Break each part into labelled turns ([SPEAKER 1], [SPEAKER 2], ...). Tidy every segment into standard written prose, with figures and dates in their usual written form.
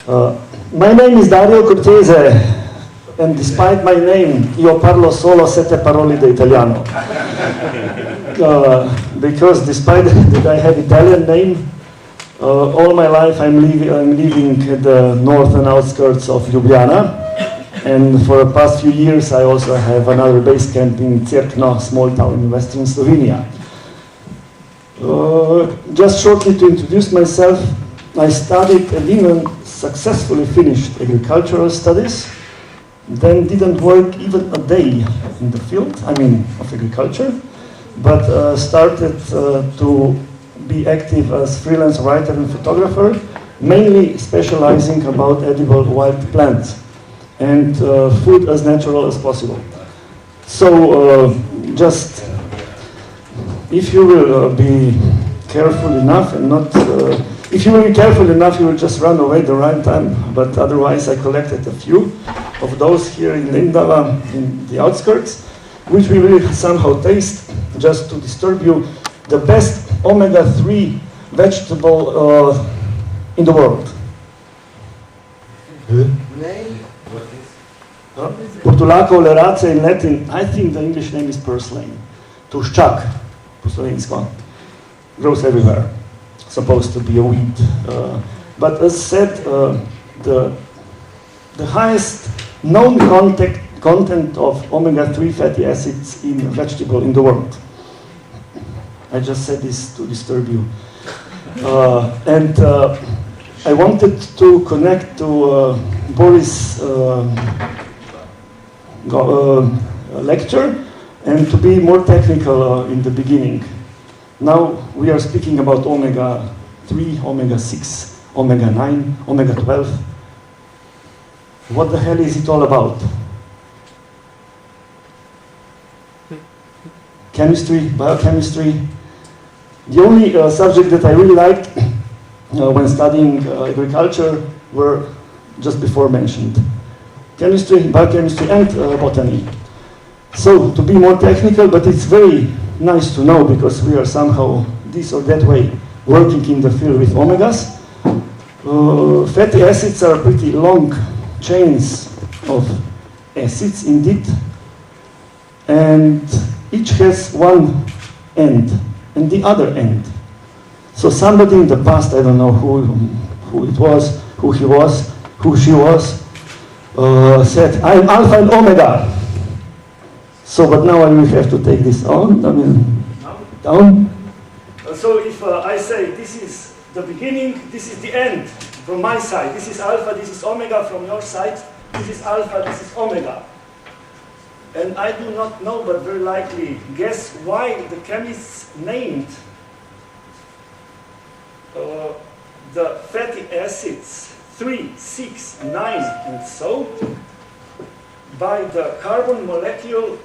[SPEAKER 1] My name is Dario Cortese, and despite my name, io parlo solo 7 parole di italiano. Because despite that I have Italian name, all my life I'm living at the northern outskirts of Ljubljana, and for the past few years I also have another base camp in Cerkno, small town in western Slovenia. Just shortly to introduce myself, I studied and even successfully finished agricultural studies, then didn't work even a day in the field, of agriculture, but started to be active as freelance writer and photographer, mainly specializing about edible wild plants and food as natural as possible. So just, if you will be careful enough and not, if you will be careful enough, you will just run away the right time, but otherwise I collected a few of those here in Lindava, in the outskirts, which we will somehow taste, just to disturb you, the best omega-3 vegetable in the world.
[SPEAKER 2] Name? What is?
[SPEAKER 1] Portulaca oleracea in Latin, I think the English name is purslane. Tuščak, po slovensko. Grows everywhere. Supposed to be a weed. But as said, the highest known content of omega-3 fatty acids in a vegetable in the world. I just said this to disturb you. And I wanted to connect to Boris' lecture and to be more technical in the beginning. Now we are speaking about omega-3, omega-6, omega-9, omega-12. What the hell is it all about? Chemistry, biochemistry. The only subject that I really liked when studying agriculture were just before mentioned. Chemistry, biochemistry, and botany. So, to be more technical, but it's very nice to know because we are somehow this or that way working in the field with omegas. Fatty acids are pretty long chains of acids indeed, and each has one end and the other end. So somebody in the past, I don't know who it was, who he was, who she was, said, I'm alpha and omega. So, but now I will have to take this on, down. So if I say this is the beginning, this is the end from my side. This is alpha, this is omega from your side. This is alpha, this is omega. And I do not know, but very likely guess why the chemists named the fatty acids 3, 6, 9, and so by the carbon molecule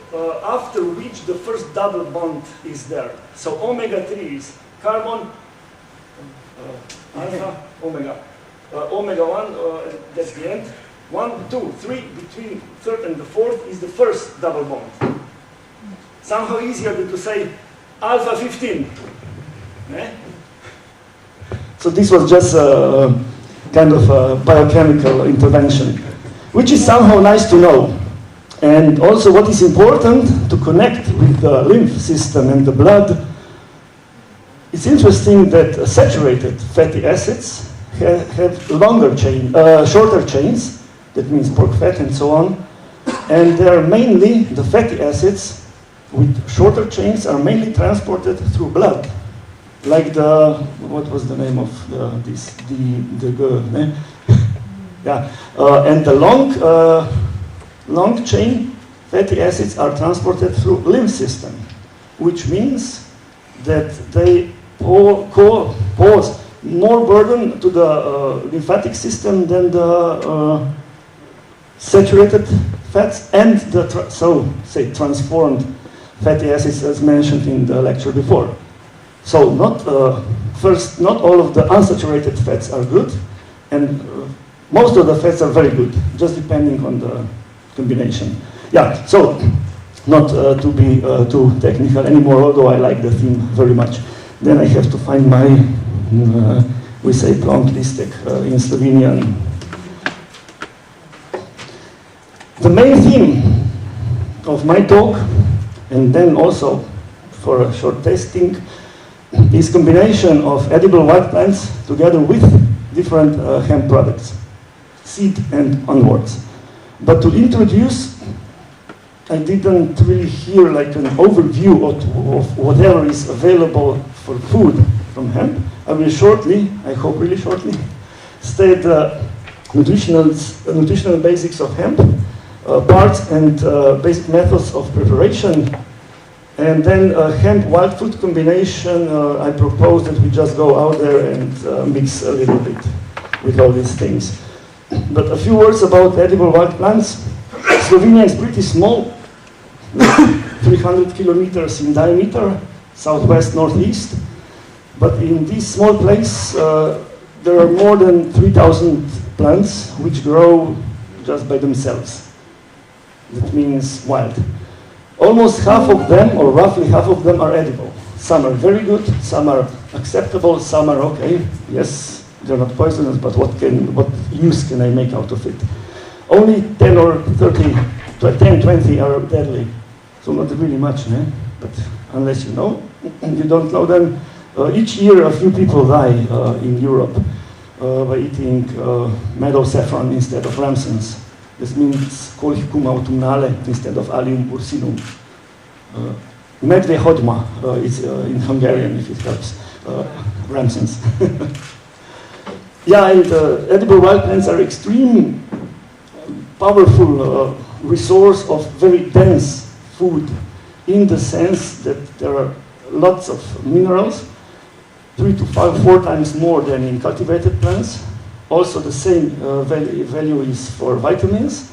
[SPEAKER 1] after which the first double bond is there. So omega-3 is carbon, alpha, omega. Omega-1, that's the end. 1, 2, 3, between third and the fourth is the first double bond. Somehow easier than to say alpha 15. Eh? So this was just a kind of a biochemical intervention, which is somehow nice to know. And also what is important to connect with the lymph system and the blood. It's interesting that saturated fatty acids have longer shorter chains. That means pork fat and so on. And they are mainly, the fatty acids with shorter chains are mainly transported through blood. Like the, what was the name of the girl? Eh? Yeah. And the long chain fatty acids are transported through lymph system, which means that they cause more burden to the lymphatic system than the saturated fats and the transformed fatty acids as mentioned in the lecture before. So not all of the unsaturated fats are good, and most of the fats are very good, just depending on the combination. Yeah, so not to be too technical anymore, although I like the theme very much. Then I have to find my, we say plonk listek in Slovenian. The main theme of my talk, and then also for a short testing, is combination of edible wild plants together with different hemp products, seed and onwards. But to introduce, I didn't really hear like an overview of whatever is available for food from hemp. I will shortly, I hope really shortly, state the nutritional basics of hemp, parts and basic methods of preparation, and then hemp wild food combination. I propose that we just go out there and mix a little bit with all these things. But a few words about edible wild plants. Slovenia is pretty small, 300 kilometers in diameter, southwest, northeast. But in this small place, there are more than 3,000 plants which grow just by themselves. That means wild. Almost half of them, or roughly half of them, are edible. Some are very good, some are acceptable, some are okay. Yes, they're not poisonous, but what use can I make out of it? Only 10 or 30, 10, 20 are deadly. So not really much, eh? But unless you know, and you don't know them, each year a few people die in Europe by eating meadow saffron instead of ramsons. This means Colchicum autumnale instead of Allium ursinum. Medve hodma is in Hungarian, if it helps. Ramsons. Yeah, and edible wild plants are extremely powerful resource of very dense food, in the sense that there are lots of minerals, 3 to 4 times more than in cultivated plants. Also the same value is for vitamins.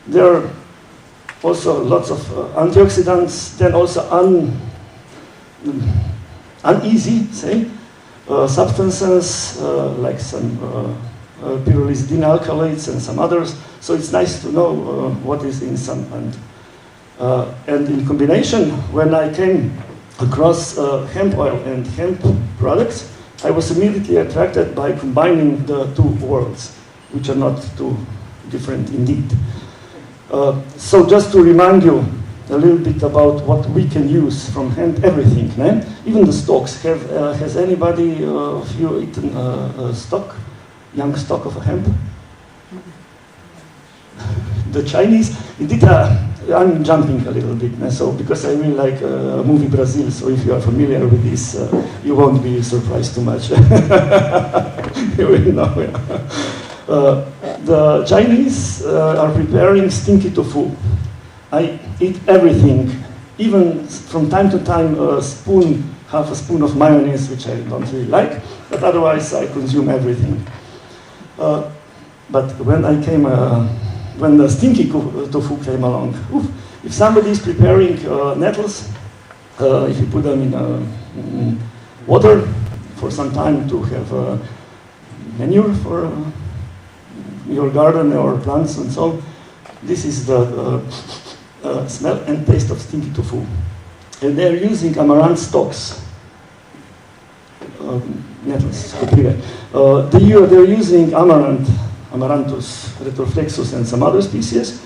[SPEAKER 1] There are also lots of antioxidants, then also uneasy, say, substances like some pyrrolizidine alkaloids and some others. So it's nice to know what is in some. And in combination, when I came across hemp oil and hemp products, I was immediately attracted by combining the two worlds, which are not too different indeed. So just to remind you a little bit about what we can use from hemp, everything, né? Even the stalks. Has anybody of you eaten a stalk, young stalk of a hemp? The Chinese, indeed, I'm jumping a little bit, so because I really like movie Brazil, so if you are familiar with this, you won't be surprised too much. You will know, yeah. The Chinese are preparing stinky tofu. I eat everything, even from time to time half a spoon of mayonnaise, which I don't really like, but otherwise I consume everything. But when the stinky tofu came along, if somebody is preparing nettles, if you put them in water for some time to have manure for your garden or plants and so on, this is the smell and taste of stinky tofu. And they're using amaranth stalks, nettles. They're using Amaranthus retroflexus and some other species,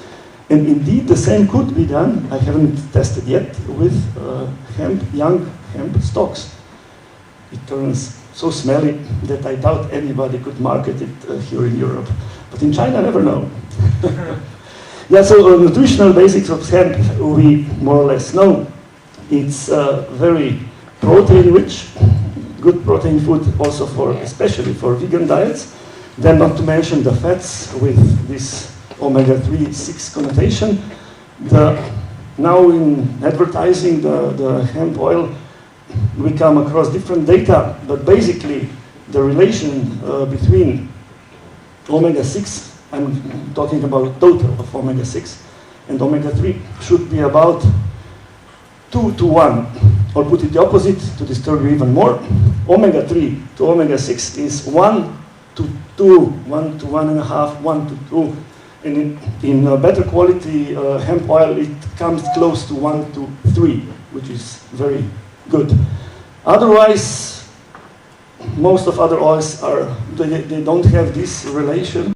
[SPEAKER 1] and indeed the same could be done, I haven't tested yet, with young hemp stalks. It turns so smelly that I doubt anybody could market it here in Europe. But in China, I never know. Yeah, so nutritional basics of hemp, we more or less know. It's very protein rich, good protein food also especially for vegan diets. Then not to mention the fats with this omega-3, 6 connotation. Now in advertising the hemp oil, we come across different data, but basically the relation between omega-6, I'm talking about total of omega-6, and omega-3 should be about 2 to 1, or put it the opposite to disturb you even more. Omega-3 to omega-6 is 1 to 2, 1 to 1.5, 1 to 2. And in better quality hemp oil, it comes close to 1 to 3, which is very good. Otherwise, most of other oils they don't have this relation.